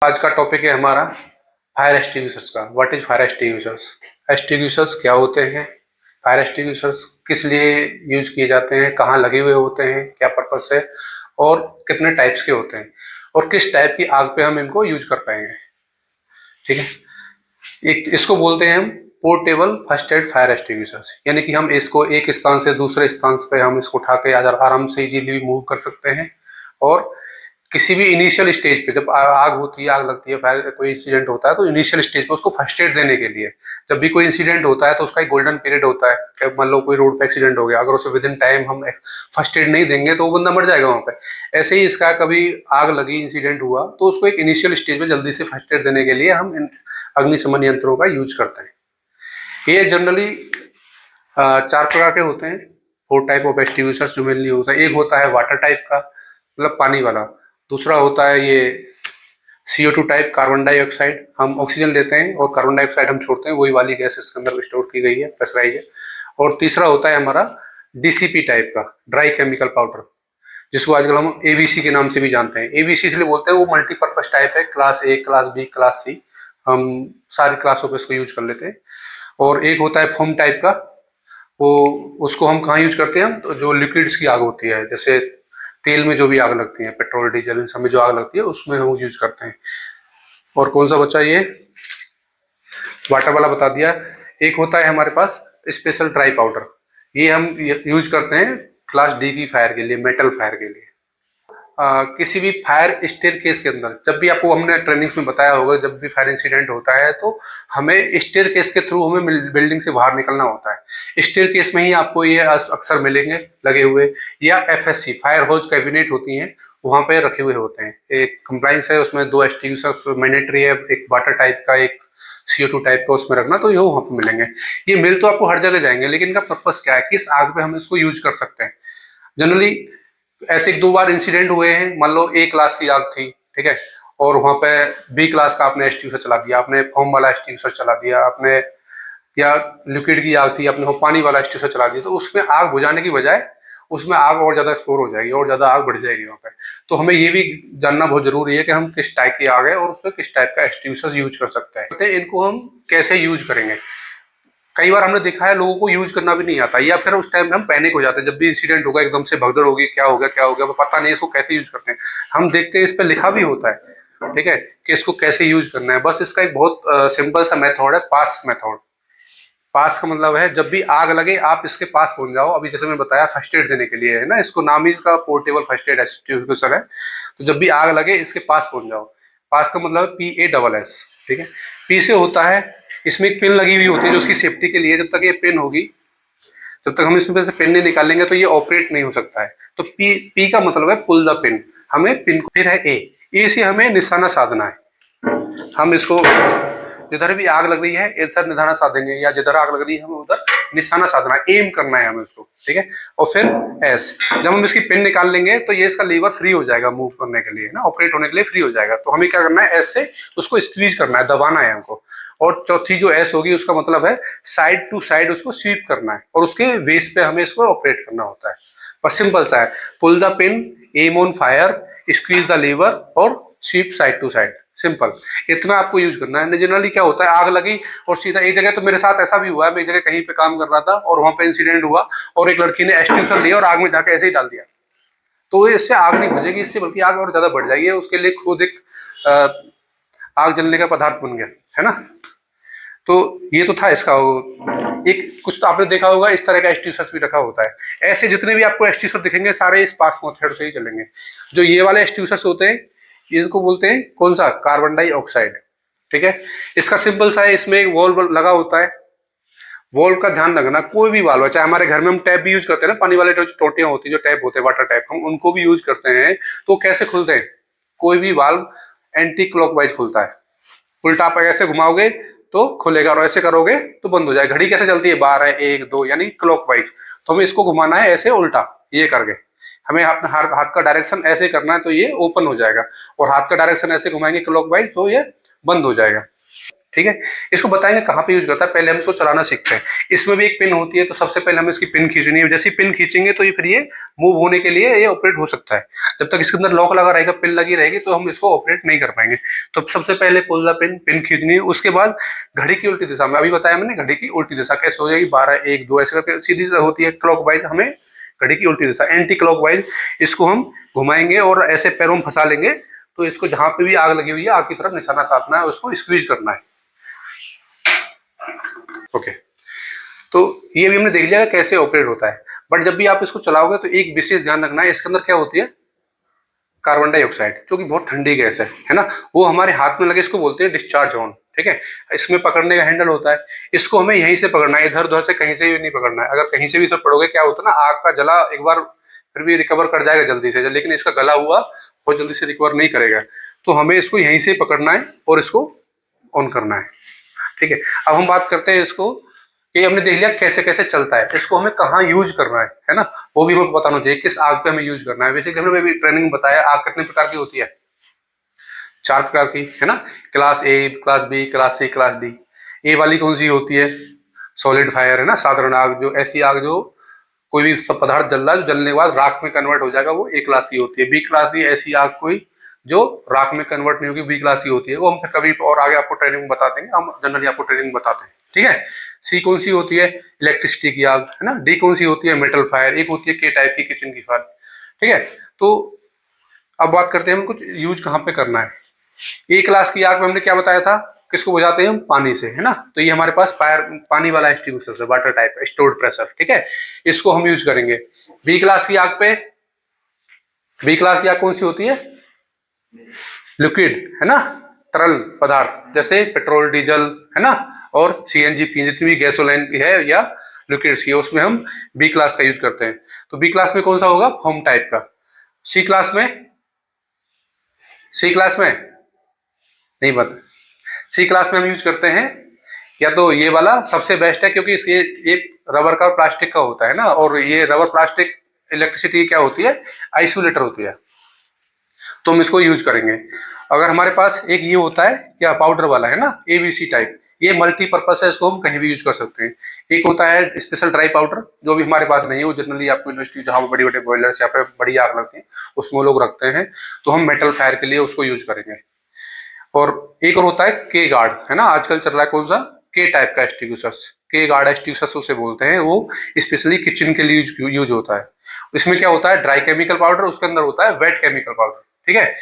आज का टॉपिक है हमारा फायर एक्सटिंग्विशर्स का। What is fire extinguishers? Extinguishers क्या होते हैं? फायर एक्सटिंग्विशर्स किस लिए यूज किए जाते हैं? कहाँ लगे हुए होते हैं? क्या पर्पस है? और कितने टाइप्स के होते हैं? और किस टाइप की आग पे हम इनको यूज कर पाएंगे? ठीक है। एक इसको बोलते हैं हम portable first aid fire extinguishers, यानी कि हम इसको एक स्थान से दूसरे स्थान पे हम इसको उठा के आराम से इजीली मूव कर सकते हैं। और किसी भी इनिशियल स्टेज पे जब आग होती है, आग लगती है, फायर कोई इंसिडेंट होता है, तो इनिशियल स्टेज पे उसको फर्स्ट एड देने के लिए जब भी कोई इंसिडेंट होता है तो उसका एक गोल्डन पीरियड होता है। मान लो कोई रोड पे एक्सीडेंट हो गया, अगर उसे विद इन टाइम हम फर्स्ट एड नहीं देंगे तो वो बंदा मर जाएगा वहां पे। ऐसे ही इसका कभी आग लगी, इंसिडेंट हुआ, तो उसको एक इनिशियल स्टेज में जल्दी से फर्स्ट एड देने के लिए हम इन अग्निशमन यंत्रों का यूज करते हैं। ये जनरली चार प्रकार के होते हैं। 4 टाइप ऑफ एक्सटिंग्विशर्स जो मेनली होता है। एक होता है वाटर टाइप का, मतलब पानी वाला। दूसरा होता है ये CO2 टाइप, कार्बन डाइऑक्साइड, हम ऑक्सीजन लेते हैं और कार्बन डाइऑक्साइड हम छोड़ते हैं, वही वाली गैस इसके अंदर स्टोर की गई है, प्रेशराइज है। और तीसरा होता है हमारा DCP टाइप का, ड्राई केमिकल पाउडर, जिसको आजकल हम ABC के नाम से भी जानते हैं। ABC इसलिए बोलते हैं, वो मल्टीपर्पज टाइप है, class A, class B, class C, हम सारी क्लासों पे इसको यूज कर लेते हैं। और एक होता है फोम टाइप का, वो उसको हम कहाँ यूज करते हैं? हम तो जो लिक्विड्स की आग होती है, जैसे तेल में जो भी आग लगती है, पेट्रोल डीजल इन सब में जो आग लगती है, उसमें हम यूज करते हैं। और कौन सा बचा? ये वाटर वाला बता दिया। एक होता है हमारे पास स्पेशल ड्राई पाउडर, ये हम यूज करते हैं क्लास D की फायर के लिए, मेटल फायर के लिए। किसी भी फायर स्टेयरकेस के अंदर, जब भी आपको हमने ट्रेनिंग्स में बताया होगा, जब भी फायर इंसिडेंट होता है तो हमें स्टेयरकेस के थ्रू हमें बिल्डिंग से बाहर निकलना होता है। स्टेयरकेस में ही आपको ये अक्सर मिलेंगे लगे हुए, या FSC फायर होज कैबिनेट होती हैं, वहां पे रखे हुए होते हैं। एक कंप्लाइंस है, उसमें 2 एक्सटिंग्विशर्स मैंडेटरी है, एक वाटर टाइप का, एक CO2 टाइप का उसमें रखना, तो ये वहां पे मिलेंगे। ये मिल तो आपको हर जगह जाएंगे, लेकिन इनका पर्पस क्या है, किस आग पे हम इसको यूज कर सकते हैं? जनरली ऐसे 1-2 बार इंसिडेंट हुए हैं। मान लो A क्लास की आग थी, ठीक है, और वहां पे B क्लास का आपने एक्सटिंग्विशर चला दिया, आपने फोम वाला एक्सटिंग्विशर चला दिया आपने, या लिक्विड की आग थी, आपने वो पानी वाला एक्सटिंग्विशर चला दिया, तो उसमें आग बुझाने की बजाय उसमें आग और ज्यादा एक्सप्लोर हो जाएगी और ज्यादा आग बढ़ जाएगी वहां पे। तो हमें ये भी जानना बहुत जरूरी है कि हम किस टाइप की आग है और उसमें किस टाइप का एक्सटिंग्विशर यूज कर सकते हैं। इनको हम कैसे यूज करेंगे? कई बार हमने देखा है लोगों को यूज करना भी नहीं आता, या फिर उस टाइम में हम पैनिक हो जाते हैं, जब भी इंसिडेंट होगा एकदम से भगदड़ होगी, क्या हो गया क्या हो गया, पता नहीं इसको कैसे यूज करते हैं। हम देखते हैं इस पे लिखा भी होता है, ठीक है, कि इसको कैसे यूज करना है। बस इसका एक बहुत सिंपल सा मेथड है, पास मेथड। पास का मतलब है जब भी आग लगे आप इसके पास पहुंच जाओ। अभी जैसे मैं बताया फर्स्ट एड देने के लिए है ना, इसको नाम ही इसका पोर्टेबल फर्स्ट एड एक्सटिंग्विशर है। तो जब भी आग लगे इसके पास पहुंच जाओ। पास का मतलब PASS, ठीक है। P से होता है, इसमें एक पिन लगी हुई होती है जो उसकी सेफ्टी के लिए, जब तक ये पिन होगी, जब तक हम इसमें से पिन नहीं निकालेंगे तो ये ऑपरेट नहीं हो सकता है। तो P का मतलब है पुल द पिन, हमें पिन को। फिर है A से हमें निशाना साधना है। हम इसको जिधर भी आग लग रही है इधर निशाना साधेंगे, या जिधर आग लग रही है हमें उधर निशाना साधना है, एम करना है हमें उसको, ठीक है। और फिर S, जब हम इसकी पिन निकाल लेंगे तो ये इसका लीवर फ्री हो जाएगा मूव करने के लिए ना, ऑपरेट होने के लिए फ्री हो जाएगा। तो हमें क्या करना है, S से उसको स्क्वीज करना है, दबाना है हमको। और चौथी जो S होगी उसका मतलब है साइड टू साइड उसको स्वीप करना है, और उसके बेस पे हमें इसको ऑपरेट करना होता है। बस सिंपल सा है, pull the pin, aim on fire, squeeze the lever और sweep side to side. Simple, इतना आपको यूज करना है। जनरली क्या होता है, आग लगी और सीधा एक जगह, तो मेरे साथ ऐसा भी हुआ है, मैं एक जगह कहीं पे काम कर रहा था और वहां पे इंसिडेंट हुआ और एक लड़की ने एक्सटिंग्विशर लिया और आग में जाके ऐसे ही डाल दिया। तो इससे आग नहीं बुझेगी, इससे बल्कि आग और ज्यादा बढ़ जाएगी। उसके लिए खुद एक आग जलने का पदार्थ बन गया, है ना। तो ये तो था इसका। एक कुछ तो आपने देखा होगा इस तरह का एक्सटिंग्विशर भी रखा होता है। ऐसे जितने भी आपको एक्सटिंग्विशर दिखेंगे सारे इस पास मेथड से ही चलेंगे। जो ये वाले एक्सटिंग्विशर होते हैं, इसको बोलते हैं कौन सा, कार्बन डाइऑक्साइड, ठीक है। इसका सिंपल सा है, इसमें एक वॉल्व लगा होता है। वॉल्व का ध्यान रखना, कोई भी वाल्व, चाहे हमारे घर में हम टैप भी यूज करते हैं ना, पानी वाले जो टोटियां होती है, जो टैप होते हैं वाटर टैप, हम उनको भी यूज करते हैं। तो कैसे खुलते हैं? कोई भी वाल्व एंटी क्लॉकवाइज खुलता है, उल्टा आप ऐसे घुमाओगे तो खुलेगा, और ऐसे करोगे तो बंद हो जाएगा। घड़ी कैसे चलती है, 12, 1, 2, यानी क्लॉकवाइज। तो हमें इसको घुमाना है ऐसे उल्टा, ये करके हमें अपने हाथ का डायरेक्शन ऐसे करना है, तो ये ओपन हो जाएगा। और हाथ का डायरेक्शन ऐसे घुमाएंगे क्लॉकवाइज तो ये बंद हो जाएगा। ठीक है। इसको बताएंगे कहाँ पे यूज करता है, पहले हम इसको चलाना सीखते हैं। इसमें भी एक पिन होती है, तो सबसे पहले हमें इसकी पिन खींचनी है। जैसे पिन खींचेंगे तो ये फिर ये मूव होने के लिए ये ऑपरेट हो सकता है। जब तक इसके अंदर लॉक लगा रहेगा, पिन लगी रहेगी, तो हम इसको ऑपरेट नहीं कर पाएंगे। तो सबसे पहले पुल द पिन, पिन खींचनी है। उसके बाद घड़ी की उल्टी दिशा में, अभी बताया मैंने घड़ी की उल्टी दिशा कैसे हो जाएगी, 12 1 2 ऐसे करके सीधी होती है क्लॉक वाइज, हमें घड़ी की उल्टी दिशा एंटी क्लॉक वाइज इसको हम घुमाएंगे और ऐसे पैरों में फंसा लेंगे। तो इसको जहां पे भी आग लगी हुई है, आग की तरफ निशाना साधना है, उसको स्क्वीज करना है। ओके, तो ये भी हमने देख लिया कैसे ऑपरेट होता है। बट जब भी आप इसको चलाओगे तो एक विशेष ध्यान रखना है, इसके अंदर क्या होती है, कार्बन डाइऑक्साइड, जो कि बहुत ठंडी गैस है ना। वो हमारे हाथ में लगे, इसको बोलते हैं डिस्चार्ज ऑन, ठीक है। इसमें पकड़ने का हैंडल होता है, इसको हमें यहीं से पकड़ना है, इधर उधर से कहीं से भी नहीं पकड़ना है। अगर कहीं से भी इधर पड़ोगे, क्या होता है ना, आग का जला एक बार फिर भी रिकवर कर जाएगा जल्दी से, लेकिन इसका गला हुआ बहुत जल्दी से रिकवर नहीं करेगा। तो हमें इसको यहीं से पकड़ना है और इसको ऑन करना है, ठीक है। अब हम बात करते हैं इसको, ये हमने देख लिया कैसे कैसे चलता है, इसको हमें कहाँ यूज करना है ना, वो भी हमें बताना चाहिए, किस आग पे हमें यूज करना है। बेसिकली हमने भी ट्रेनिंग में बताया आग कितने प्रकार की होती है, 4 प्रकार की, है ना। Class A, class B, class C, class D. A वाली कौन सी होती है, सॉलिड फायर, है ना, साधारण आग, जो ऐसी आग जो कोई भी सब पदार्थ जल रहा है, जो जलने के बाद राख में कन्वर्ट हो जाएगा, वो ए क्लास की होती है। बी क्लास की ऐसी आग कोई जो राख में कन्वर्ट नहीं होगी, बी क्लास की होती है। वो हम फिर कभी और आगे आपको ट्रेनिंग में बता देंगे, हम जनरली आपको ट्रेनिंग बताते हैं, ठीक है। सी कौन सी होती है, इलेक्ट्रिसिटी की आग, है ना। डी कौन सी होती है, मेटल फायर। एक होती है के टाइप की, किचन की फायर, ठीक है। तो अब बात करते हैं हम कुछ यूज कहाँ पे करना है। ए क्लास की आग में हमने क्या बताया था, किसको बुझाते हैं हम, पानी से, है ना। तो ये हमारे पास फायर पानी वाला एक्सटिंग्विशर है, वाटर टाइप स्टोर्ड प्रेशर, ठीक है, इसको हम यूज करेंगे। बी क्लास की आग पे, बी क्लास की आग कौन सी होती है, लिक्विड, है ना, तरल पदार्थ, जैसे पेट्रोल, डीजल, है ना, और सीएनजी की जितनी भी गैसोलाइन की है या लिक्विड्स की, उसमें हम बी क्लास का यूज करते हैं। तो बी क्लास में कौन सा होगा, फोम टाइप का। सी क्लास में, सी क्लास में नहीं पता, सी क्लास में हम यूज करते हैं या तो ये वाला सबसे बेस्ट है, क्योंकि ये रबर का प्लास्टिक का होता है ना, और ये रबर प्लास्टिक इलेक्ट्रिसिटी क्या होती है, आइसोलेटर होती है, तो हम इसको यूज करेंगे। अगर हमारे पास एक ये होता है क्या, पाउडर वाला, है ना, एबीसी टाइप, ये मल्टीपर्पज है, इसको हम कहीं भी यूज कर सकते हैं। एक होता है स्पेशल ड्राई पाउडर, जो भी हमारे पास नहीं है, वो जनरली आपको यूनिवर्सिटी जहाँ बड़ी बड़े बॉयलर्स यहाँ पे बड़ी आग लगती है उसमें वो लोग रखते हैं, तो हम मेटल फायर के लिए उसको यूज करेंगे। और एक और होता है के गार्ड, है ना, आजकल चल रहा है कौन सा, के टाइप का एक्सटिंग्विशर्स, के गार्ड एक्सटिंग्विशर्स उसे बोलते हैं, वो स्पेशली किचन के लिए यूज होता है। इसमें क्या होता है, ड्राई केमिकल पाउडर, उसके अंदर होता है वेट केमिकल पाउडर, ठीक है।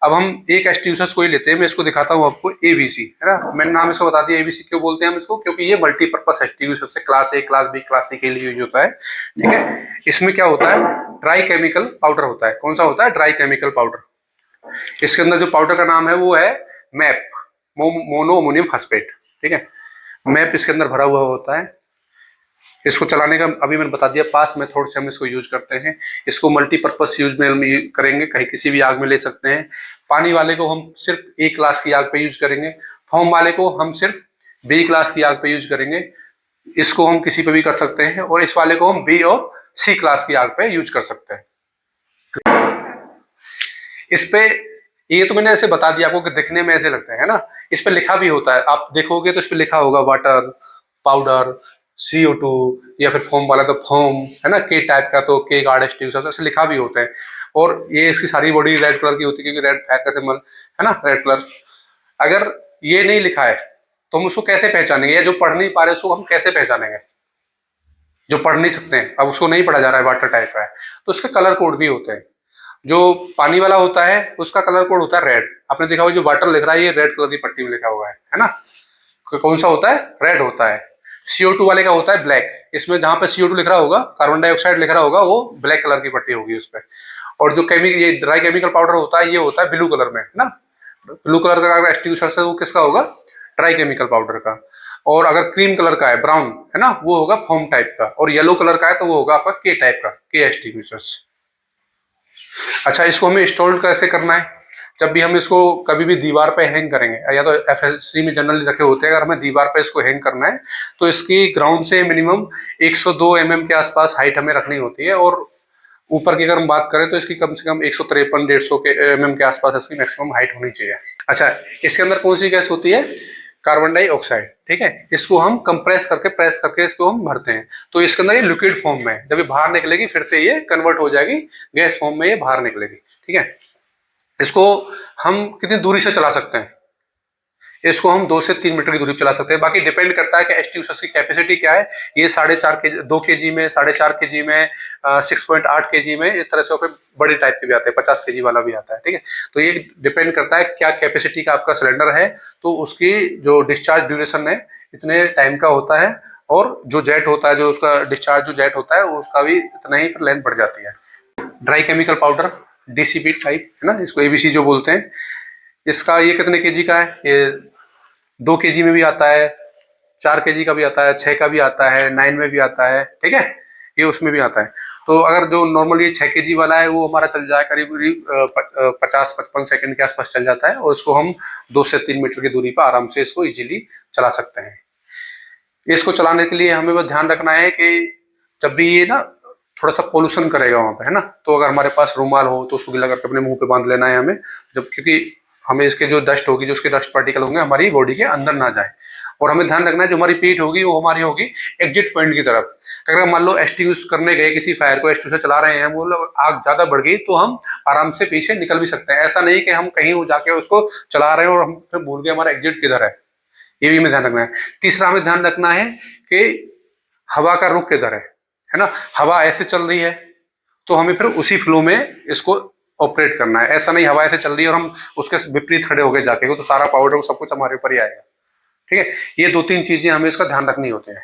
अब हम एक एक्सटिंग्विशर्स को ही लेते हैं, मैं इसको दिखाता हूँ आपको, एबीसी, है ना, मैंने नाम इसको बता दिया एबीसी, क्यों बोलते हैं हम इसको, क्योंकि ये मल्टीपर्पज एक्सटिंग्विशर से class A, class B, class C के लिए यूज होता है, ठीक है। इसमें क्या होता है, ड्राई केमिकल पाउडर होता है। कौन सा होता है, ड्राई केमिकल पाउडर। इसके अंदर जो पाउडर का नाम है वो है मैप, मोनो अमोनियम फास्फेट, ठीक है। मैप इसके अंदर भरा हुआ होता है। इसको चलाने का अभी मैंने बता दिया, पास मेथड से हम इसको यूज करते हैं। इसको मल्टीपर्पज यूज में हम करेंगे, कहीं किसी भी आग में ले सकते हैं। पानी वाले को हम सिर्फ ए क्लास की आग पे यूज करेंगे, फोम वाले को हम सिर्फ बी क्लास की आग पे यूज करेंगे। इसको हम किसी पे भी कर सकते हैं, और इस वाले को हम बी और सी क्लास की आग पे यूज कर सकते हैं। इस पे ये तो मैंने ऐसे बता दिया आपको कि दिखने में ऐसे लगते हैं ना, इस पे लिखा भी होता है, आप देखोगे तो इस पे लिखा होगा वाटर, पाउडर, CO2, या फिर फोम वाला तो फोम, है ना, के टाइप का तो के गार्ड एक्सटिंग्विशर, ऐसे लिखा भी होता है। और ये इसकी सारी बॉडी रेड कलर की होती है, क्योंकि रेड फायर का सिंबल है ना, रेड कलर। अगर ये नहीं लिखा है तो हम उसको कैसे पहचानेंगे, या जो पढ़ नहीं पा रहे उसको हम कैसे पहचानेंगे, जो पढ़ नहीं सकते हैं, अब उसको नहीं पढ़ा जा रहा है, वाटर टाइप का है, तो उसके कलर कोड भी होते हैं। जो पानी वाला होता है उसका कलर कोड होता है रेड, आपने देखा होगा जो वाटर लिख रहा है ये रेड कलर की पट्टी में लिखा हुआ है ना। कौन सा होता है, रेड होता है। CO2 वाले का होता है ब्लैक, इसमें जहां पे CO2 लिख रहा होगा, कार्बन डाइऑक्साइड लिख रहा होगा, वो ब्लैक कलर की पट्टी होगी उस पर। और जो ये ड्राई केमिकल पाउडर होता है, ये होता है ब्लू कलर में, है ना। ब्लू कलर का अगर एक्सटिंग्विशर है वो किसका होगा, ड्राई केमिकल पाउडर का। और अगर क्रीम कलर का है, ब्राउन, है ना, वो होगा फोम टाइप का। और येलो कलर का है तो वो होगा आपका के टाइप का, के एक्सटिंग्विशर्स। अच्छा, इसको हमें इंस्टॉल कैसे करना है, जब भी हम इसको कभी भी दीवार पे हैंग करेंगे, या तो FSC में जनरली रखे होते हैं, अगर हमें दीवार पे इसको हैंग करना है तो इसकी ग्राउंड से मिनिमम 102 mm के आसपास हाइट हमें रखनी होती है, और ऊपर की अगर हम बात करें तो इसकी कम से कम 153-150 के mm के आसपास इसकी मैक्सिमम हाइट होनी चाहिए। अच्छा, इसके अंदर कौन सी गैस होती है, कार्बन डाइऑक्साइड, ठीक है। इसको हम कंप्रेस करके प्रेस करके इसको हम भरते हैं, तो इसके अंदर ये लिक्विड फॉर्म में है। जब ये बाहर निकलेगी फिर से ये कन्वर्ट हो जाएगी गैस फॉर्म में, ये बाहर निकलेगी, ठीक है। इसको हम कितनी दूरी से चला सकते हैं? इसको हम 2 से 3 मीटर की दूरी पे चला सकते हैं। बाकी डिपेंड करता है कि एस्ट्यूसस की कैपेसिटी क्या है। ये 4.5 के 2 केजी में, 4.5 केजी में, 6.8 केजी में, इस तरह से फिर बड़ी टाइप के भी आते हैं, 50 केजी वाला भी आता है, ठीक है। तो ये डिपेंड करता है क्या कैपेसिटी का आपका सिलेंडर है, तो उसकी जो डिस्चार्ज ड्यूरेशन है इतने टाइम का होता है, और जो जेट होता है, जो उसका डिस्चार्ज जो जेट होता है उसका भी इतना ही फिर लेंथ बढ़ जाती है। Dry chemical powder, DCP type है ना, इसको एबीसी जो बोलते हैं, इसका ये कितने केजी का है? ये 2 केजी में भी आता है, 4 केजी का भी आता है, 6 का भी आता है, 9 में भी आता है, ठीक है, ये उसमें भी आता है। तो अगर जो नॉर्मल ये 6 केजी वाला है वो हमारा चल जाए करीब करीब 50-55 सेकंड के आसपास चल जाता है, और इसको हम 2 से 3 मीटर की दूरी पर आराम से इसको इजीली चला सकते हैं। इसको चलाने के लिए हमें बस ध्यान रखना है कि जब भी ये ना थोड़ा सा पोल्यूशन करेगा वहां पे, है ना, तो अगर हमारे पास रुमाल हो तो उसको गीला करके अपने मुंह पे बांध लेना है हमें, जब क्योंकि हमें इसके जो डस्ट होगी, जो उसके डस्ट पार्टिकल होंगे हमारी बॉडी के अंदर ना जाए। और हमें ध्यान रखना है जो हमारी पीठ होगी वो हमारी होगी एग्जिट पॉइंट की तरफ। अगर मान लो एसटी करने गए, किसी फायर को एसटी से चला रहे हैं, वो लोग आग ज्यादा बढ़ गई तो हम आराम से पीछे निकल भी सकते हैं। ऐसा नहीं कि हम कहीं जाके उसको चला रहे हैं और हम फिर भूल गए हमारा एग्जिट किधर है, ये भी हमें ध्यान रखना है। तीसरा हमें ध्यान रखना है कि हवा का रुख किधर है ना। हवा ऐसे चल रही है तो हमें फिर उसी फ्लो में इसको ऑपरेट करना है। ऐसा नहीं हवा ऐसे चल रही है और हम उसके विपरीत खड़े हो गए जाके, तो सारा पाउडर सब कुछ हमारे ऊपर ही आएगा, ठीक है। ये 2-3 चीजें हमें इसका ध्यान रखनी होती है।